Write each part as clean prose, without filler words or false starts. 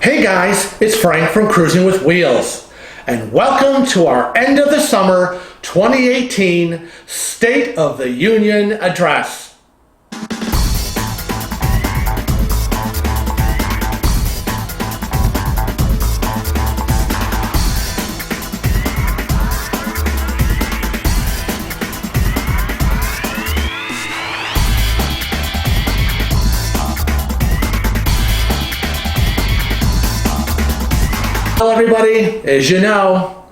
Hey guys, it's Frank from Cruising with Wheels, and welcome to our end of the summer 2018 State of the Union address. Hello everybody, as you know,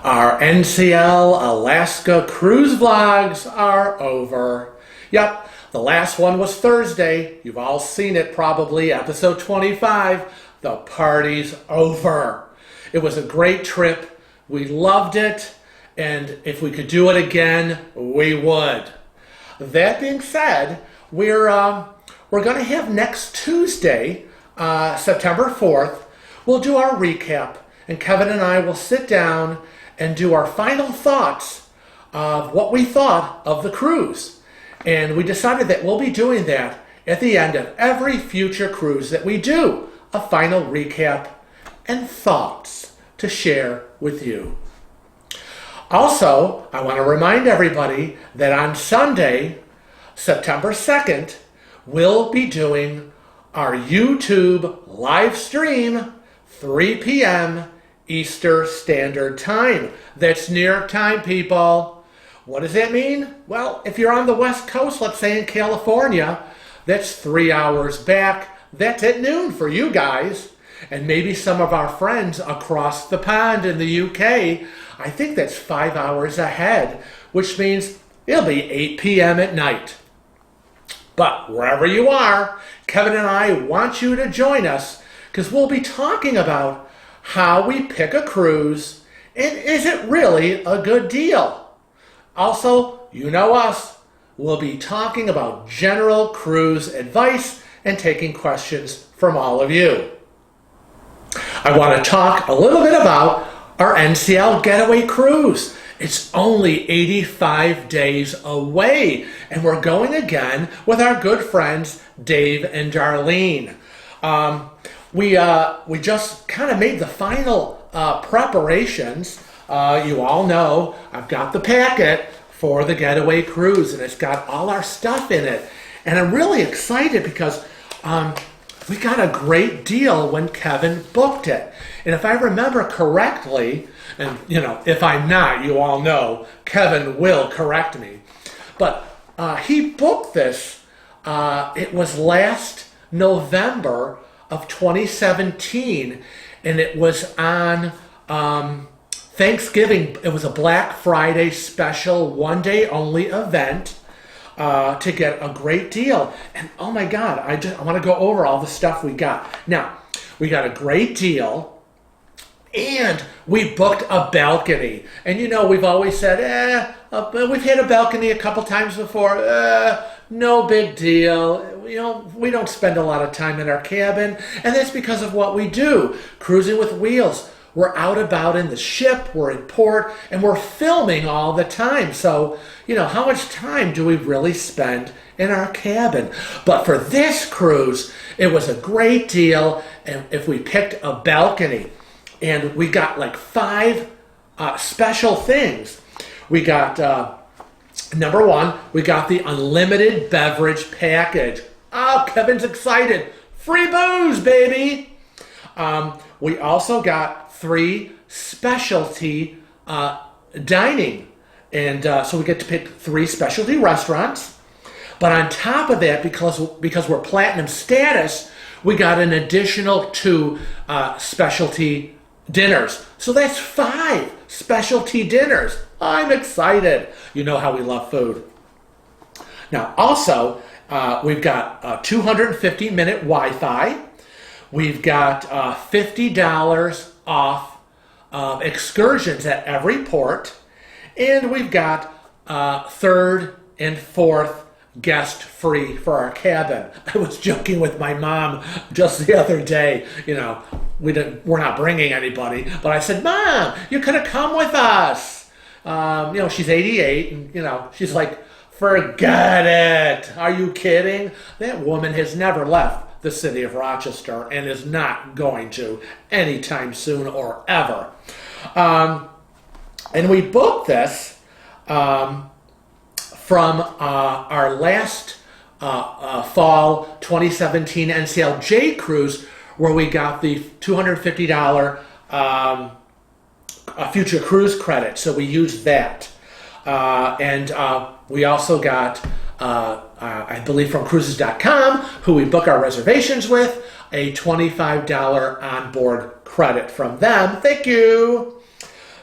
our NCL Alaska cruise vlogs are over. Yep, the last one was Thursday. You've all seen it probably, episode 25. The party's over. It was a great trip. We loved it, and if we could do it again, we would. That being said, we're going to have next Tuesday, September 4th, we'll do our recap, and Kevin and I will sit down and do our final thoughts of what we thought of the cruise. And we decided that we'll be doing that at the end of every future cruise that we do, a final recap and thoughts to share with you. Also, I want to remind everybody that on Sunday, September 2nd, we'll be doing our YouTube live stream 3 p.m. Eastern Standard Time. That's New York time, people. What does that mean? Well, if you're on the West Coast, let's say in California, that's 3 hours back. That's at noon for you guys. And maybe some of our friends across the pond in the UK, I think that's 5 hours ahead, which means it'll be 8 p.m. at night. But wherever you are, Kevin and I want you to join us, because we'll be talking about how we pick a cruise and is it really a good deal. Also, you know us, we'll be talking about general cruise advice and taking questions from all of you. I want to talk a little bit about our NCL Getaway cruise. It's only 85 days away, and we're going again with our good friends Dave and Darlene. We just kind of made the final preparations. You all know I've got the packet for the Getaway cruise, and it's got all our stuff in it. And I'm really excited because we got a great deal when Kevin booked it. And if I remember correctly, and you know, if I'm not, you all know, Kevin will correct me. But he booked this, it was last November of 2017, and it was on Thanksgiving. It was a Black Friday special, one-day only event to get a great deal. And oh my God, I want to go over all the stuff we got. Now, we got a great deal, and we booked a balcony. And you know, we've always said, we've had a balcony a couple times before. No big deal. You know, we don't spend a lot of time in our cabin, and that's because of what we do. Cruising with Wheels. We're out about in the ship, we're in port, and we're filming all the time. So, you know, how much time do we really spend in our cabin? But for this cruise, it was a great deal, and if we picked a balcony, and we got like 5 special things. We got, number 1, we got the unlimited beverage package. Oh, Kevin's excited. Free booze, baby. We also got 3 specialty dining. And so we get to pick 3 specialty restaurants. But on top of that, because we're platinum status, we got an additional 2 specialty dinners. So that's 5 specialty dinners. I'm excited. You know how we love food. Now, also, we've got 250-minute Wi-Fi. We've got $50 off excursions at every port. And we've got 3rd and 4th guest free for our cabin. I was joking with my mom just the other day. You know, we're not bringing anybody, but I said, Mom, you could have come with us. You know, she's 88, and you know, she's like, forget it. Are you kidding? That woman has never left the city of Rochester and is not going to anytime soon or ever. And we booked this from our last fall 2017 NCLJ cruise, where we got the $250 future cruise credit. So we used that. And we also got, I believe from cruises.com, who we book our reservations with, a $25 onboard credit from them. Thank you.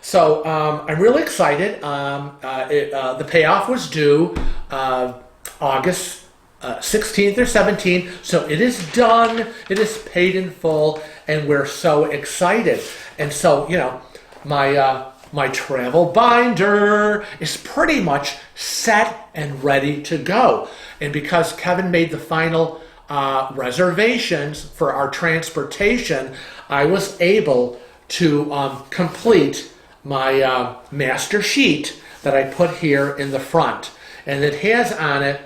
So I'm really excited. The payoff was due August 16th or 17th. So it is done. It is paid in full. And we're so excited. And so, you know, my travel binder is pretty much set and ready to go. And because Kevin made the final reservations for our transportation, I was able to complete my master sheet that I put here in the front. And it has on it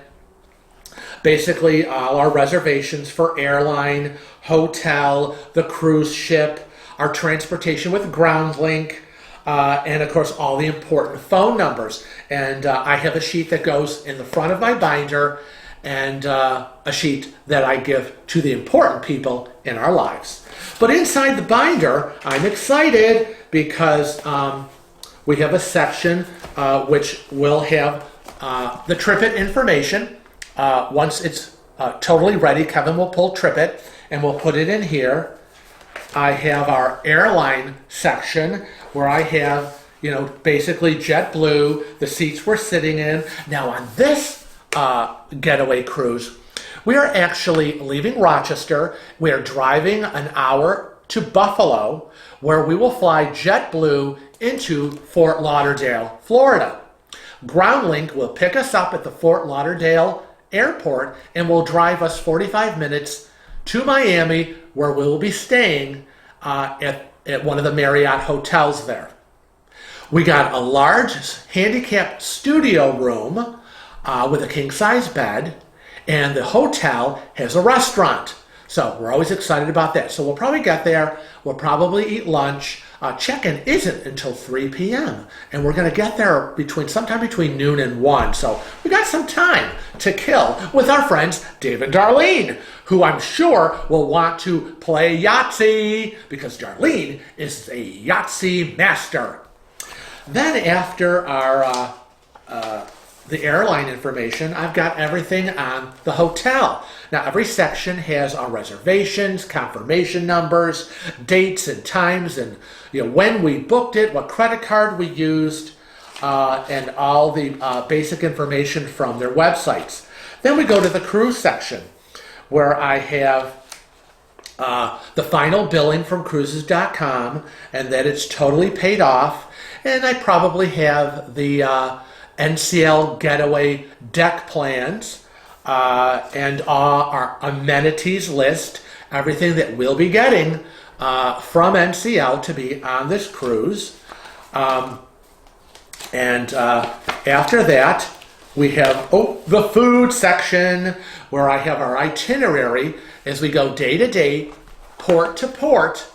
basically all our reservations for airline, hotel, the cruise ship, our transportation with GroundLink, and of course all the important phone numbers. And I have a sheet that goes in the front of my binder, and a sheet that I give to the important people in our lives. But inside the binder, I'm excited because we have a section which will have the TripIt information. Once it's totally ready, Kevin will pull TripIt and we'll put it in here. I have our airline section where I have, you know, basically JetBlue, the seats we're sitting in. Now on this Getaway cruise, we are actually leaving Rochester. We are driving an hour to Buffalo, where we will fly JetBlue into Fort Lauderdale, Florida. GroundLink will pick us up at the Fort Lauderdale airport and will drive us 45 minutes to Miami, where we will be staying at one of the Marriott hotels there. We got a large handicapped studio room with a king-size bed, and the hotel has a restaurant. So we're always excited about that. So we'll probably get there. We'll probably eat lunch. Check-in isn't until 3 p.m. And we're going to get there sometime between noon and 1. So we got some time to kill with our friends Dave and Darlene, who I'm sure will want to play Yahtzee because Darlene is a Yahtzee master. Then after our the airline information, I've got everything on the hotel. Now, every section has our reservations, confirmation numbers, dates and times, and when we booked it, what credit card we used, and all the basic information from their websites. Then we go to the cruise section, where I have the final billing from cruises.com, and that it's totally paid off, and I probably have the NCL Getaway deck plans and our amenities list, everything that we'll be getting from NCL to be on this cruise. And after that, we have the food section, where I have our itinerary as we go day to day, port to port,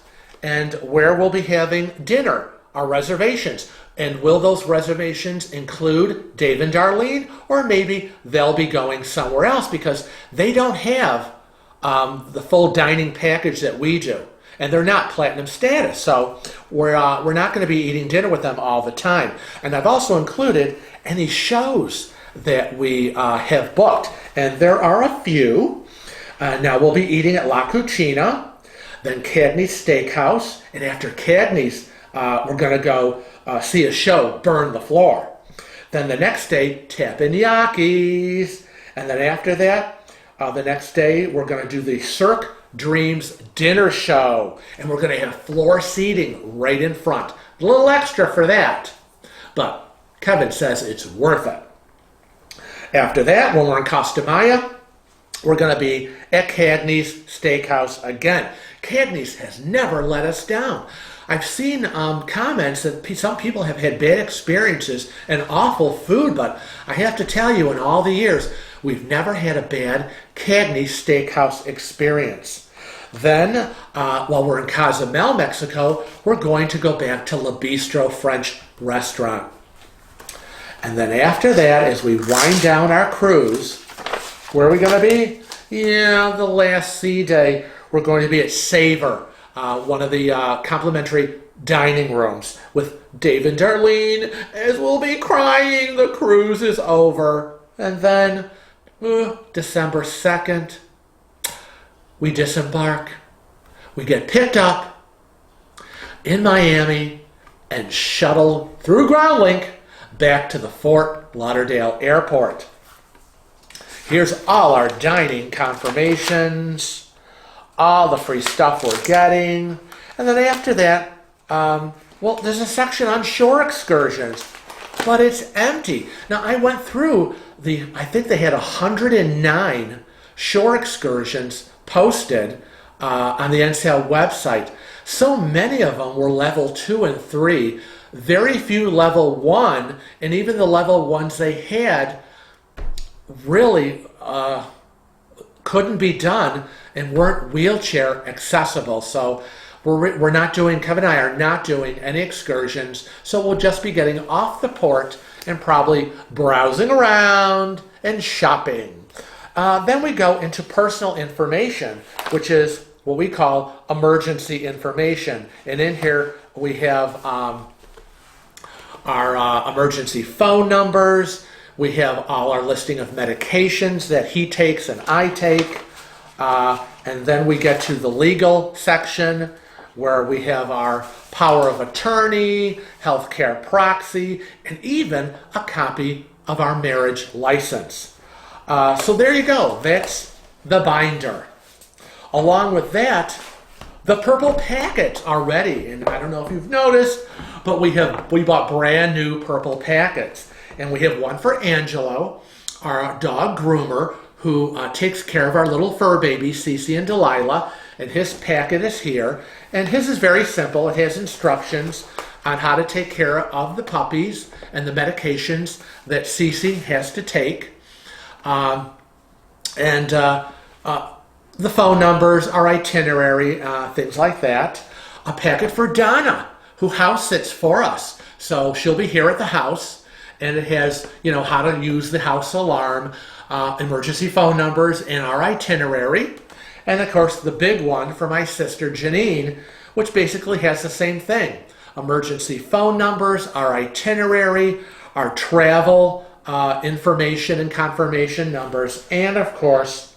and where we'll be having dinner, our reservations. And will those reservations include Dave and Darlene, or maybe they'll be going somewhere else because they don't have the full dining package that we do, and they're not platinum status. So we're not going to be eating dinner with them all the time. And I've also included any shows that we have booked, and there are a few. Now we'll be eating at La Cucina, then Cagney's Steakhouse, and after Cagney's, we're going to go see a show, Burn the Floor. Then the next day, Teppanyakis. And then after that, the next day, we're going to do the Cirque Dreams dinner show. And we're going to have floor seating right in front. A little extra for that. But Kevin says it's worth it. After that, when we're in Costa Maya, we're going to be at Cagney's Steakhouse again. Cagney's has never let us down. I've seen comments that some people have had bad experiences and awful food, but I have to tell you, in all the years, we've never had a bad Cagney's Steakhouse experience. Then, while we're in Cozumel, Mexico, we're going to go back to Le Bistro French restaurant. And then after that, as we wind down our cruise, where are we going to be? Yeah, the last sea day, we're going to be at Savor, one of the complimentary dining rooms with Dave and Darlene, as we'll be crying the cruise is over. And then, December 2nd, we disembark. We get picked up in Miami and shuttled through GroundLink back to the Fort Lauderdale Airport. Here's all our dining confirmations, all the free stuff we're getting. And then after that, there's a section on shore excursions, but it's empty. Now, I went through I think they had 109 shore excursions posted on the NCL website. So many of them were level 2 and 3. Very few level 1, and even the level 1s they had really couldn't be done and weren't wheelchair accessible. So we're not doing, Kevin and I are not doing any excursions, so we'll just be getting off the port and probably browsing around and shopping. Then we go into personal information, which is what we call emergency information. And in here we have our emergency phone numbers. We have all our listing of medications that he takes and I take. And then we get to the legal section where we have our power of attorney, healthcare proxy, and even a copy of our marriage license. So there you go. That's the binder. Along with that, the purple packets are ready. And I don't know if you've noticed, but we bought brand new purple packets. And we have one for Angelo, our dog groomer, who takes care of our little fur babies, Cece and Delilah. And his packet is here. And his is very simple. It has instructions on how to take care of the puppies and the medications that Cece has to take. The phone numbers, our itinerary, things like that. A packet for Donna, who house sits for us. So she'll be here at the house, and it has, how to use the house alarm, emergency phone numbers, and our itinerary. And of course, the big one for my sister Janine, which basically has the same thing. Emergency phone numbers, our itinerary, our travel information and confirmation numbers, and of course,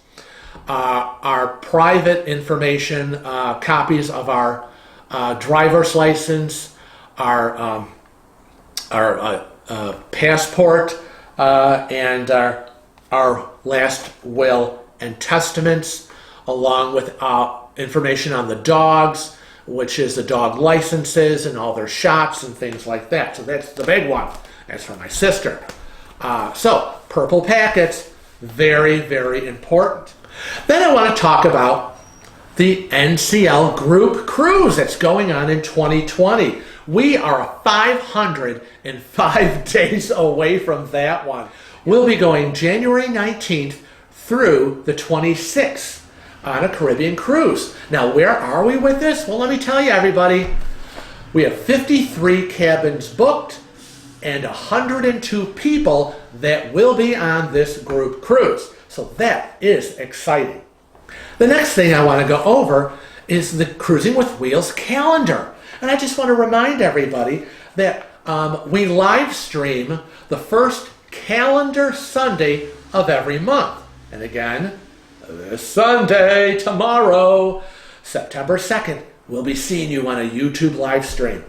our private information, copies of our driver's license, our passport, and our last will and testaments, along with information on the dogs, which is the dog licenses and all their shots and things like that. So that's the big one. That's for my sister. So purple packets, very, very important. Then I want to talk about the NCL group cruise that's going on in 2020. We are 505 days away from that one. We'll be going January 19th through the 26th on a Caribbean cruise. Now, where are we with this? Well, let me tell you, everybody. We have 53 cabins booked and 102 people that will be on this group cruise. So that is exciting. The next thing I want to go over is the Cruising with Wheels calendar. And I just want to remind everybody that we live stream the first calendar Sunday of every month. And again, this Sunday, tomorrow, September 2nd, we'll be seeing you on a YouTube live stream.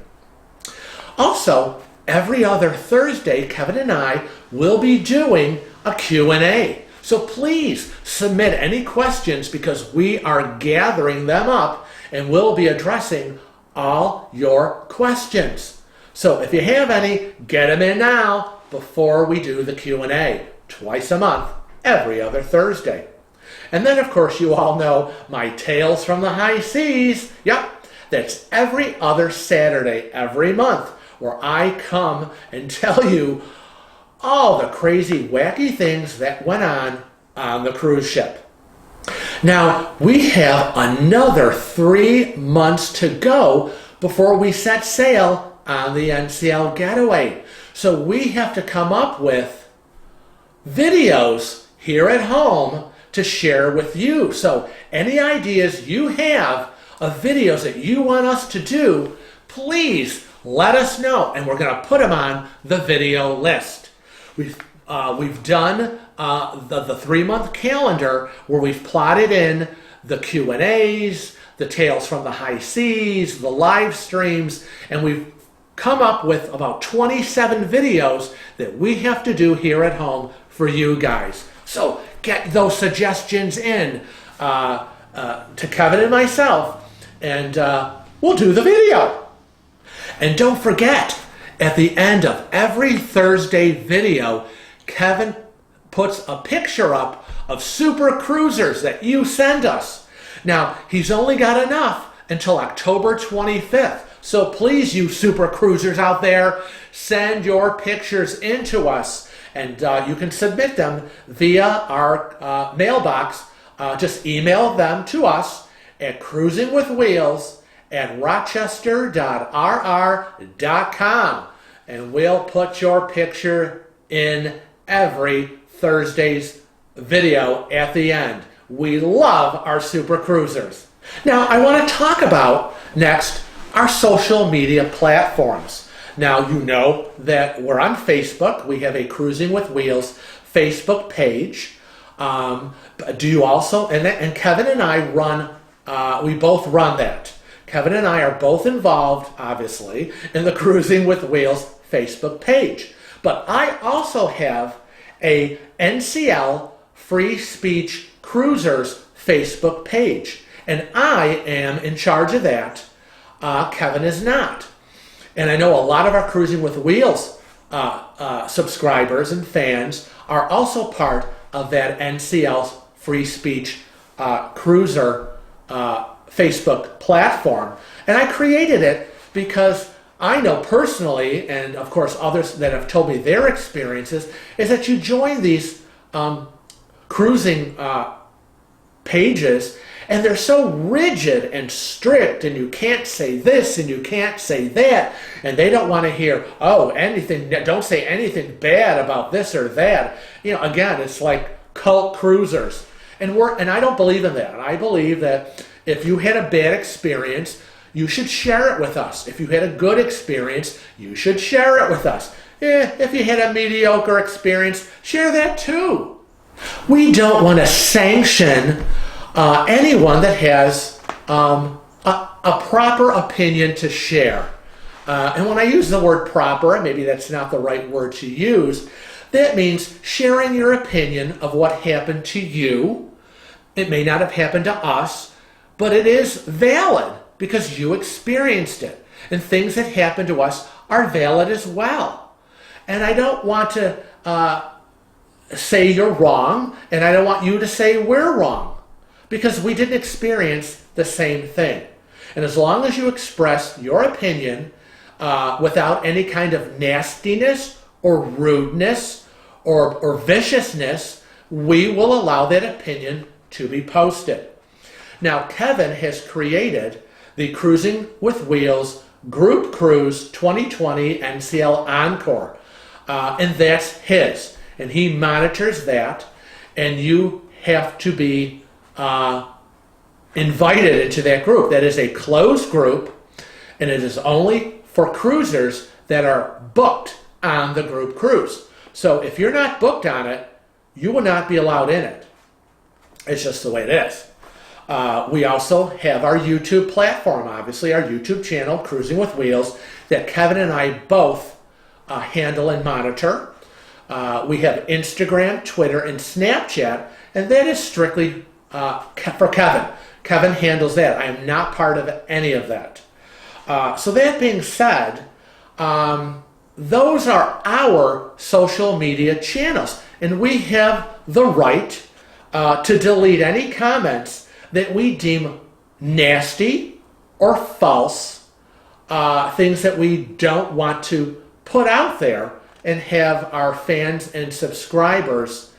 Also, every other Thursday, Kevin and I will be doing a Q&A. So please submit any questions because we are gathering them up and we'll be addressing all your questions. So if you have any, get them in now before we do the Q&A twice a month, every other Thursday. And then, of course, you all know my Tales from the High Seas. Yep, that's every other Saturday, every month, where I come and tell you all the crazy, wacky things that went on the cruise ship. Now, we have another 3 months to go before we set sail on the NCL Getaway. So we have to come up with videos here at home to share with you. So any ideas you have of videos that you want us to do, please let us know, and we're going to put them on the video list. We've done the 3-month calendar where we've plotted in the Q&As, the Tales from the High Seas, the live streams, and we've come up with about 27 videos that we have to do here at home for you guys. So get those suggestions in to Kevin and myself, and we'll do the video. And don't forget, at the end of every Thursday video, Kevin puts a picture up of super cruisers that you send us. Now, he's only got enough until October 25th. So please, you super cruisers out there, send your pictures in to us. And you can submit them via our mailbox. Just email them to us at cruisingwithwheels@rochester.rr.com. And we'll put your picture in every Thursday's video at the end. We love our super cruisers. Now, I want to talk about next our social media platforms. Now, you know that we're on Facebook. We have a Cruising with Wheels Facebook page. Do you also? And Kevin and I run, we both run that. Kevin and I are both involved, obviously, in the Cruising with Wheels Facebook page. But I also have a NCL Free Speech Cruisers Facebook page. And I am in charge of that. Kevin is not. And I know a lot of our Cruising with Wheels subscribers and fans are also part of that NCL Free Speech Cruiser Facebook platform. And I created it because I know personally, and of course others that have told me their experiences, is that you join these cruising pages, and they're so rigid and strict, and you can't say this and you can't say that, and they don't want to hear, oh, anything, don't say anything bad about this or that. You know, again, it's like cult cruisers. And I don't believe in that. I believe that if you had a bad experience, you should share it with us. If you had a good experience, you should share it with us. If you had a mediocre experience, share that too. We don't want to sanction anyone that has a proper opinion to share. And when I use the word proper, maybe that's not the right word to use, that means sharing your opinion of what happened to you. It may not have happened to us, but it is valid because you experienced it. And things that happen to us are valid as well. And I don't want to say you're wrong, and I don't want you to say we're wrong, because we didn't experience the same thing. And as long as you express your opinion without any kind of nastiness or rudeness or viciousness, we will allow that opinion to be posted. Now, Kevin has created the Cruising with Wheels Group Cruise 2020 NCL Encore, and that's his. And he monitors that, and you have to be invited into that group. That is a closed group, and it is only for cruisers that are booked on the group cruise. So if you're not booked on it, you will not be allowed in it. It's just the way it is. We also have our YouTube platform, obviously, our YouTube channel, Cruising with Wheels, that Kevin and I both handle and monitor. We have Instagram, Twitter, and Snapchat, and that is strictly for Kevin. Kevin handles that. I am not part of any of that. So that being said, those are our social media channels, and we have the right to delete any comments that we deem nasty or false, things that we don't want to put out there and have our fans and subscribers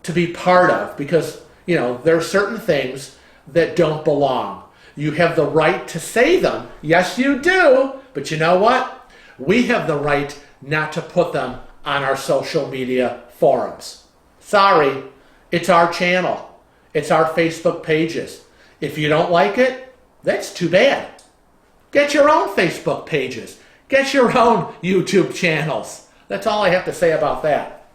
to be part of, because there are certain things that don't belong. You have the right to say them. Yes, you do. But you know what? We have the right not to put them on our social media forums. Sorry, it's our channel. It's our Facebook pages. If you don't like it, that's too bad. Get your own Facebook pages. Get your own YouTube channels. That's all I have to say about that.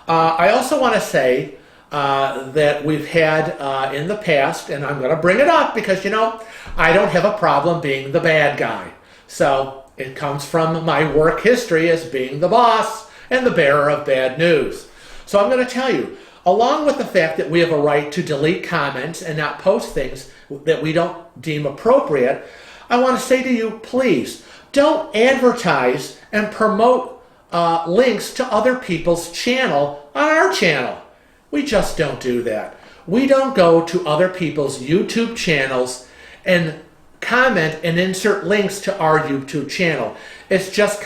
I also want to say that we've had in the past, and I'm going to bring it up because, I don't have a problem being the bad guy. So it comes from my work history as being the boss and the bearer of bad news. So I'm going to tell you, along with the fact that we have a right to delete comments and not post things that we don't deem appropriate, I want to say to you, please, don't advertise and promote links to other people's channel on our channel. We just don't do that. We don't go to other people's YouTube channels and comment and insert links to our YouTube channel. It's just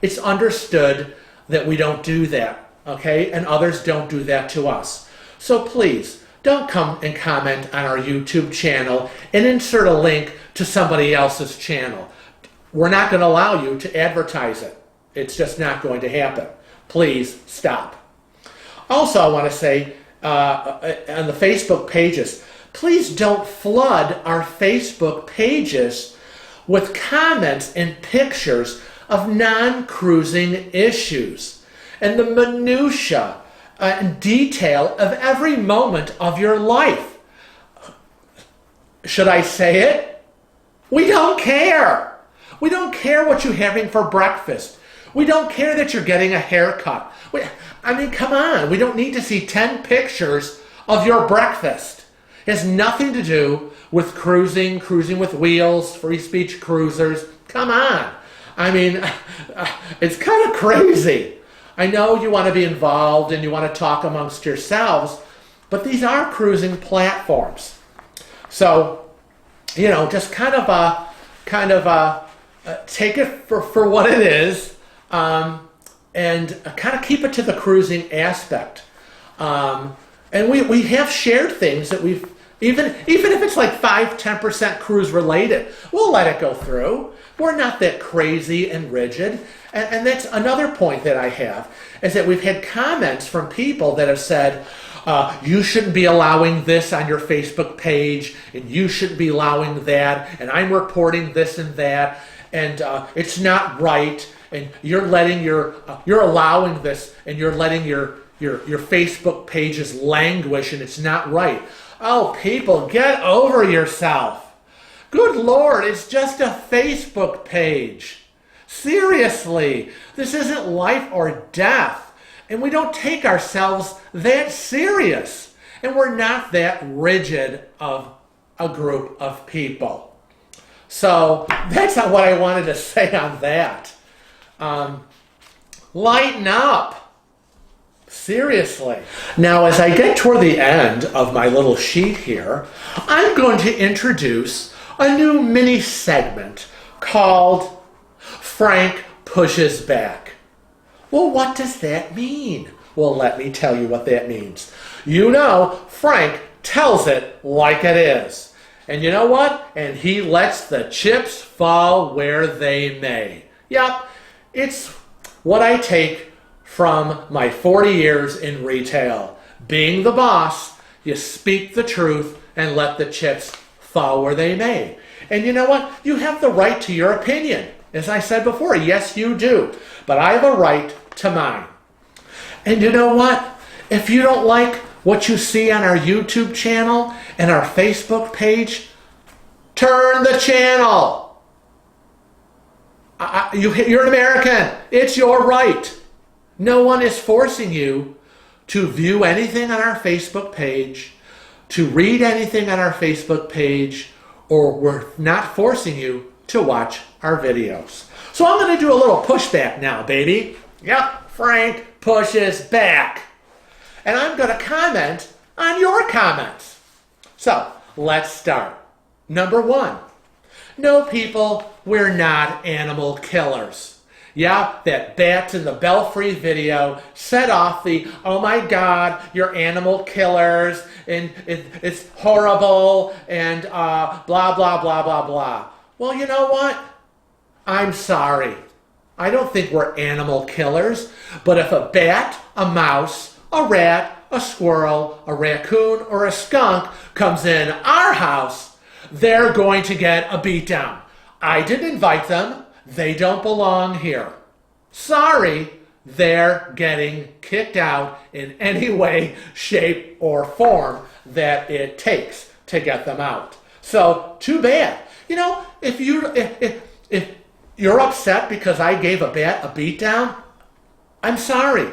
it's understood that we don't do that, okay? And others don't do that to us. So please, don't come and comment on our YouTube channel and insert a link to somebody else's channel. We're not going to allow you to advertise it. It's just not going to happen. Please stop. Also, I want to say on the Facebook pages, please don't flood our Facebook pages with comments and pictures of non-cruising issues and the minutia and detail of every moment of your life. Should I say it? We don't care. We don't care what you're having for breakfast. We don't care that you're getting a haircut. Come on. We don't need to see 10 pictures of your breakfast. It has nothing to do with cruising with wheels, free speech cruisers. Come on. It's kind of crazy. I know you want to be involved and you want to talk amongst yourselves, but these are cruising platforms. So, just take it for what it is, and kind of keep it to the cruising aspect. And we have shared things that we've, even if it's like 5-10% cruise related, we'll let it go through. We're not that crazy and rigid. And that's another point that I have, is that we've had comments from people that have said, you shouldn't be allowing this on your Facebook page, and you shouldn't be allowing that, and I'm reporting this and that, and it's not right, and you're allowing this, and you're letting your Facebook pages languish, and it's not right. Oh, people, get over yourself. Good Lord, it's just a Facebook page. Seriously, this isn't life or death, and we don't take ourselves that serious, and we're not that rigid of a group of people. So that's not what I wanted to say on that. Lighten up. Seriously. Now, as I get toward the end of my little sheet here, I'm going to introduce a new mini segment called Frank Pushes Back. Well, what does that mean? Well, let me tell you what that means. Frank tells it like it is. And you know what? And he lets the chips fall where they may. Yep, it's what I take from my 40 years in retail. Being the boss, you speak the truth and let the chips fall where they may. And you know what? You have the right to your opinion. As I said before, yes, you do. But I have a right to mine. And you know what? If you don't like what you see on our YouTube channel and our Facebook page, turn the channel. You're an American. It's your right. No one is forcing you to view anything on our Facebook page, to read anything on our Facebook page, or we're not forcing you to watch our videos. So I'm going to do a little pushback now, baby. Yep, Frank pushes back. and I'm going to comment on your comments. So, let's start. Number 1. No, people, we're not animal killers. Yeah, that bats in the Belfry video set off the, oh my God, you're animal killers, and it's horrible, and blah, blah, blah, blah, blah. Well, you know what? I'm sorry. I don't think we're animal killers, but if a bat, a mouse, a rat, a squirrel, a raccoon, or a skunk comes in our house, they're going to get a beatdown. I didn't invite them. They don't belong here. Sorry, they're getting kicked out in any way, shape, or form that it takes to get them out. So, too bad. You know, if you're upset because I gave a bat a beatdown, I'm sorry.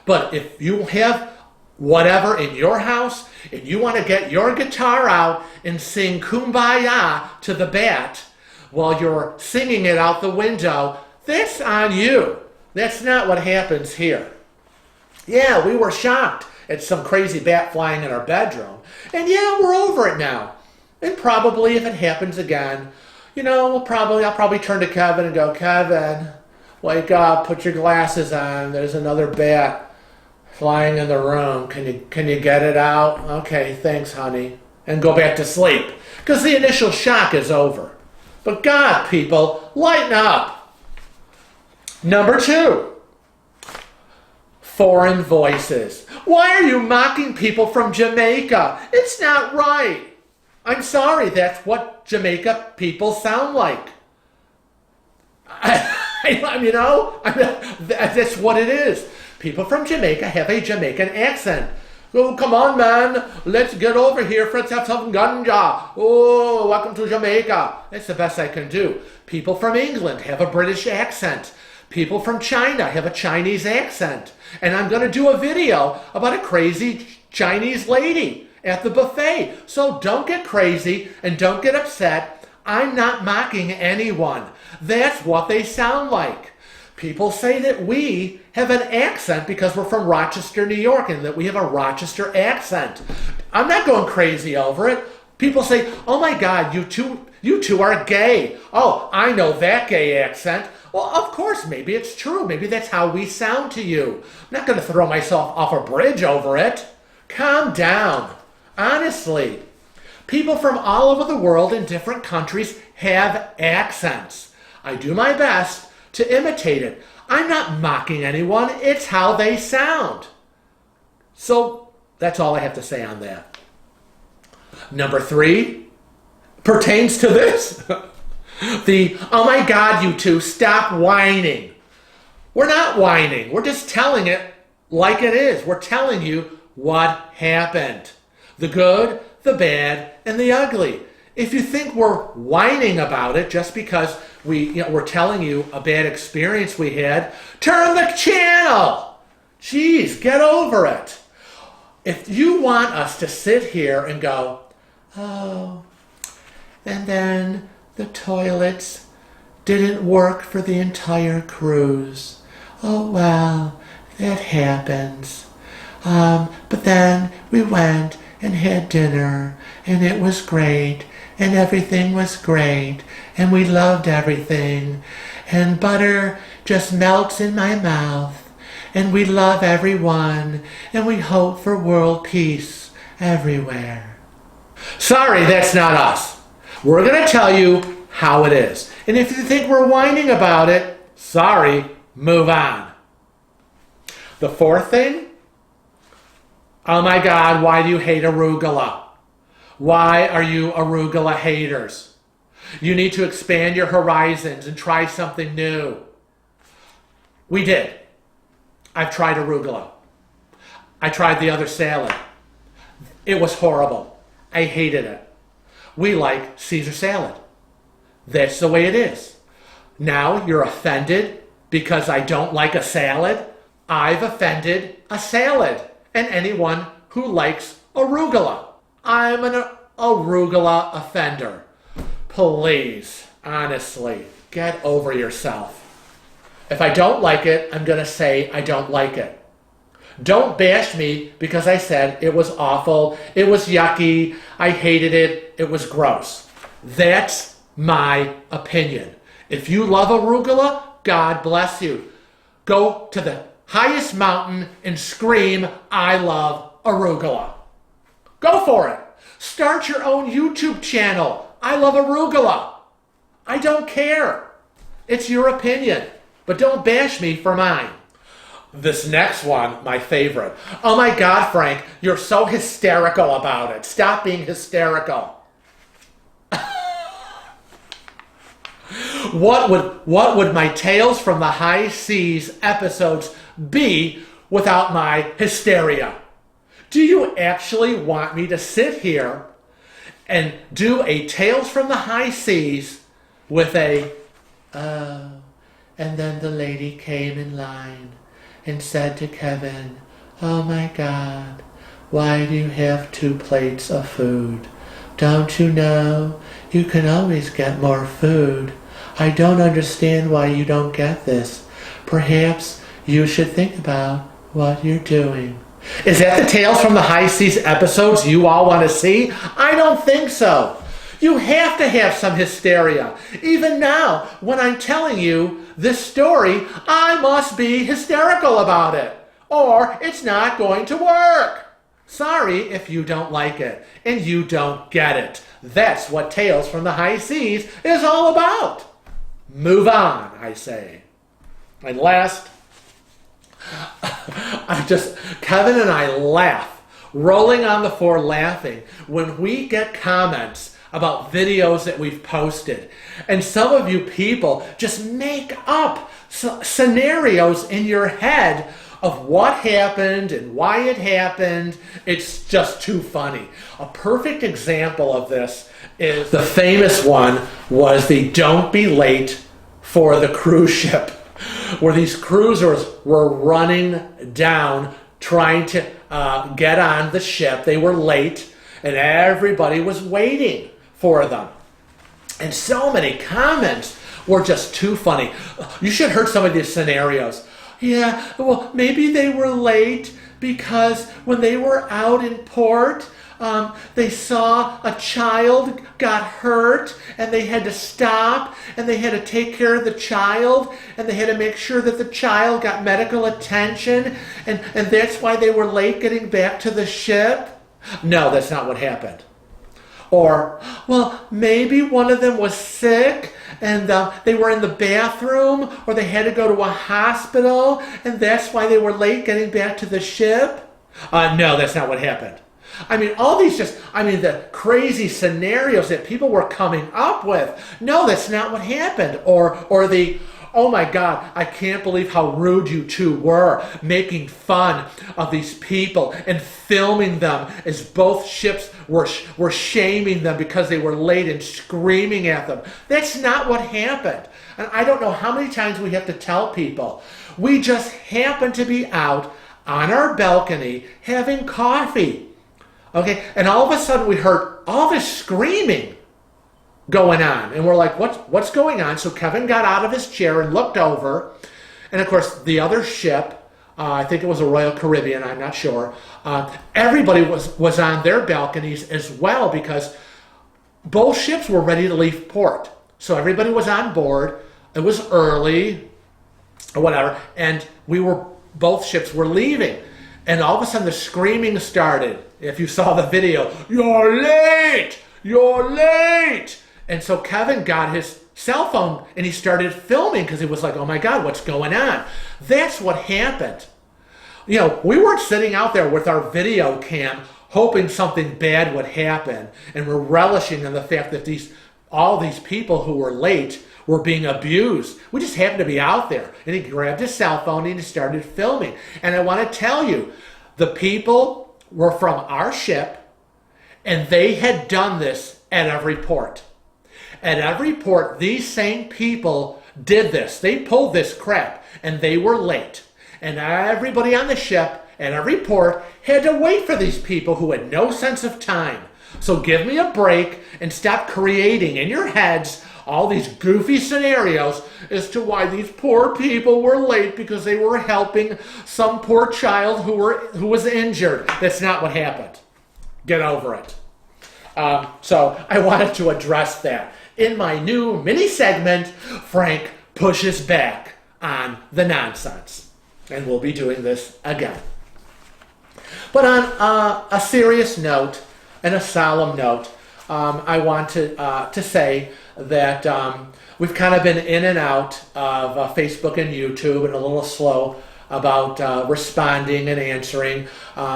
But if you have whatever in your house and you want to get your guitar out and sing Kumbaya to the bat while you're singing it out the window, that's on you. That's not what happens here. Yeah, we were shocked at some crazy bat flying in our bedroom. And yeah, we're over it now. And probably if it happens again, you know, I'll probably turn to Kevin and go, Kevin, wake up, put your glasses on. There's another bat flying in the room. Can you get it out? Okay, thanks, honey. And go back to sleep. Because the initial shock is over. But God, people, lighten up. Number 2, foreign voices. Why are you mocking people from Jamaica? It's not right. I'm sorry, that's what Jamaica people sound like. That's what it is. People from Jamaica have a Jamaican accent. Oh, come on, man. Let's get over here. Let's have some ganja. Oh, welcome to Jamaica. That's the best I can do. People from England have a British accent. People from China have a Chinese accent. And I'm going to do a video about a crazy Chinese lady at the buffet. So don't get crazy and don't get upset. I'm not mocking anyone. That's what they sound like. People say that we have an accent because we're from Rochester, New York, and that we have a Rochester accent. I'm not going crazy over it. People say, oh my God, you two are gay. Oh, I know that gay accent. Well, of course, maybe it's true. Maybe that's how we sound to you. I'm not going to throw myself off a bridge over it. Calm down. Honestly, people from all over the world in different countries have accents. I do my best to imitate it. I'm not mocking anyone. It's how they sound. So that's all I have to say on that. Number 3 pertains to this. Oh my God, you two, stop whining. We're not whining. We're just telling it like it is. We're telling you what happened. The good, the bad, and the ugly. If you think we're whining about it just because we're telling you a bad experience we had, turn the channel. Jeez, get over it. If you want us to sit here and go, oh, and then the toilets didn't work for the entire cruise. Oh, well, that happens. But then we went and had dinner, and it was great, and everything was great, and we loved everything, and butter just melts in my mouth, and we love everyone, and we hope for world peace everywhere. Sorry, that's not us. We're going to tell you how it is. And if you think we're whining about it, sorry, move on. The 4th thing, oh my God, why do you hate arugula? Why are you arugula haters? You need to expand your horizons and try something new. We did. I've tried arugula. I tried the other salad. It was horrible. I hated it. We like Caesar salad. That's the way it is. Now you're offended because I don't like a salad? I've offended a salad and anyone who likes arugula. I'm an arugula offender. Please, honestly, get over yourself. If I don't like it, I'm going to say I don't like it. Don't bash me because I said it was awful, it was yucky, I hated it, it was gross. That's my opinion. If you love arugula, God bless you. Go to the highest mountain and scream, I love arugula. Go for it. Start your own YouTube channel. I love arugula. I don't care. It's your opinion, but don't bash me for mine. This next one, my favorite. Oh my God, Frank, you're so hysterical about it. Stop being hysterical. What would my Tales from the High Seas episodes be without my hysteria? Do you actually want me to sit here and do a Tales from the High Seas with a, and then the lady came in line and said to Kevin, oh my God, why do you have 2 plates of food? Don't you know you can always get more food? I don't understand why you don't get this. Perhaps you should think about what you're doing. Is that the Tales from the High Seas episodes you all want to see? I don't think so. You have to have some hysteria. Even now, when I'm telling you this story, I must be hysterical about it, or it's not going to work. Sorry if you don't like it and you don't get it. That's what Tales from the High Seas is all about. Move on, I say. And last, Kevin and I laugh, rolling on the floor laughing when we get comments about videos that we've posted. And some of you people just make up scenarios in your head of what happened and why it happened. It's just too funny. A perfect example of this is the famous one was the Don't Be Late for the cruise ship, where these cruisers were running down trying to get on the ship. They were late and everybody was waiting for them. And so many comments were just too funny. You should have heard some of these scenarios. Yeah, well, maybe they were late because when they were out in port, they saw a child got hurt and they had to stop and they had to take care of the child and they had to make sure that the child got medical attention and that's why they were late getting back to the ship. No, that's not what happened. Or, well, maybe one of them was sick and they were in the bathroom or they had to go to a hospital and that's why they were late getting back to the ship. No, that's not what happened. I mean, all these the crazy scenarios that people were coming up with. No, that's not what happened. Or the, oh my God, I can't believe how rude you two were, making fun of these people and filming them as both ships were shaming them because they were late and screaming at them. That's not what happened. And I don't know how many times we have to tell people. We just happened to be out on our balcony having coffee. Okay, and all of a sudden we heard all this screaming going on. And we're like, what's going on? So Kevin got out of his chair and looked over. And of course, the other ship, I think it was a Royal Caribbean, I'm not sure. Everybody was on their balconies as well because both ships were ready to leave port. So everybody was on board. It was early or whatever. And both ships were leaving. And all of a sudden the screaming started. If you saw the video, you're late! You're late! And so Kevin got his cell phone and he started filming because he was like, oh my God, what's going on? That's what happened. You know, we weren't sitting out there with our video cam hoping something bad would happen. And we're relishing in the fact that all these people who were late were being abused. We just happened to be out there. And he grabbed his cell phone and he started filming. And I want to tell you, the people were from our ship and they had done this at every port. At every port, these same people did this. They pulled this crap and they were late. And everybody on the ship at every port had to wait for these people who had no sense of time. So give me a break and stop creating in your heads all these goofy scenarios as to why these poor people were late because they were helping some poor child who was injured. That's not what happened. Get over it. So I wanted to address that. In my new mini segment, Frank pushes back on the nonsense. And we'll be doing this again. But on a serious note and a solemn note, I want to say that we've kind of been in and out of Facebook and YouTube and a little slow about responding and answering.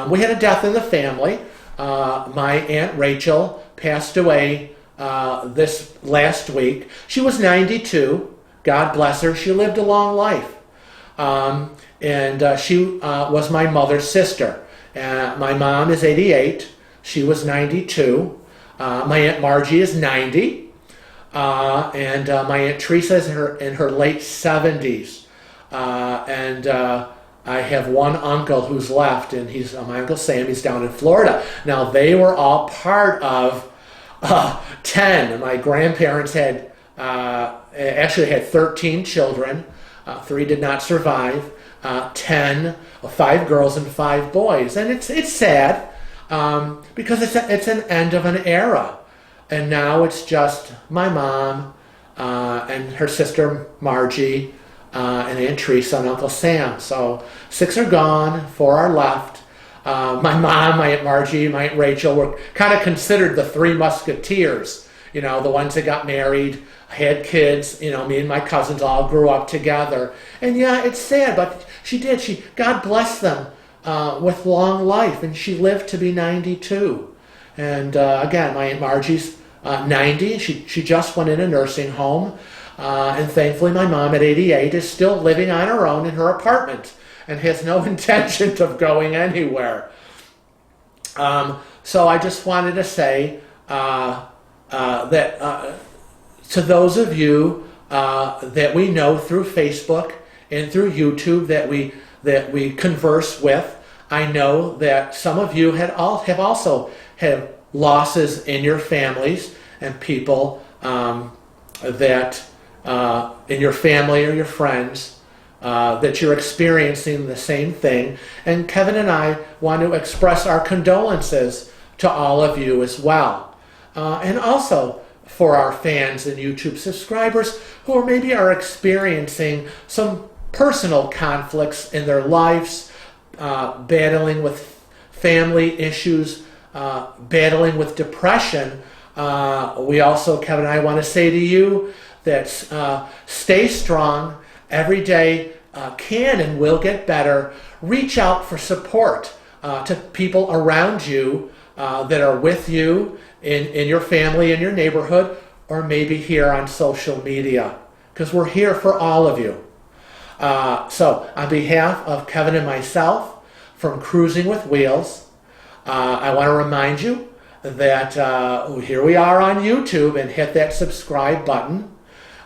We had a death in the family. My Aunt Rachel passed away this last week. She was 92. God bless her. She lived a long life. And she was my mother's sister. My mom is 88. She was 92. My Aunt Margie is 90. And my Aunt Teresa is in her late 70s. And I have one uncle who's left, and he's my Uncle Sam. He's down in Florida. Now, they were all part of 10. My grandparents had actually had 13 children. 3 did not survive. 10, 5 girls and 5 boys. And it's sad because it's an end of an era. And now it's just my mom and her sister Margie and Aunt Teresa and Uncle Sam. So 6 are gone, 4 are left. My mom, my Aunt Margie, my Aunt Rachel were kind of considered the 3 musketeers. You know, the ones that got married, had kids. You know, me and my cousins all grew up together. And yeah, it's sad, but she did. God bless them with long life, and she lived to be 92. And again, my Aunt Margie's 90. She just went in a nursing home. And thankfully, my mom at 88 is still living on her own in her apartment and has no intention of going anywhere. So I just wanted to say that to those of you that we know through Facebook and through YouTube that we converse with, I know that some of you have also had losses in your families and people that in your family or your friends that you're experiencing the same thing. And Kevin and I want to express our condolences to all of you as well. And also for our fans and YouTube subscribers who maybe are experiencing some personal conflicts in their lives, battling with family issues, battling with depression. We also, Kevin and I, want to say to you that stay strong. Every day can and will get better. Reach out for support to people around you that are with you in your family, in your neighborhood, or maybe here on social media, because we're here for all of you. So on behalf of Kevin and myself from Cruising with Wheels, I want to remind you that here we are on YouTube, and hit that subscribe button.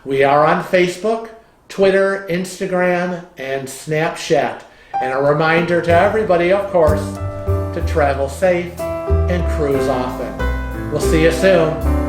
We are on Facebook, Twitter, Instagram, and Snapchat. And a reminder to everybody, of course, to travel safe and cruise often. We'll see you soon.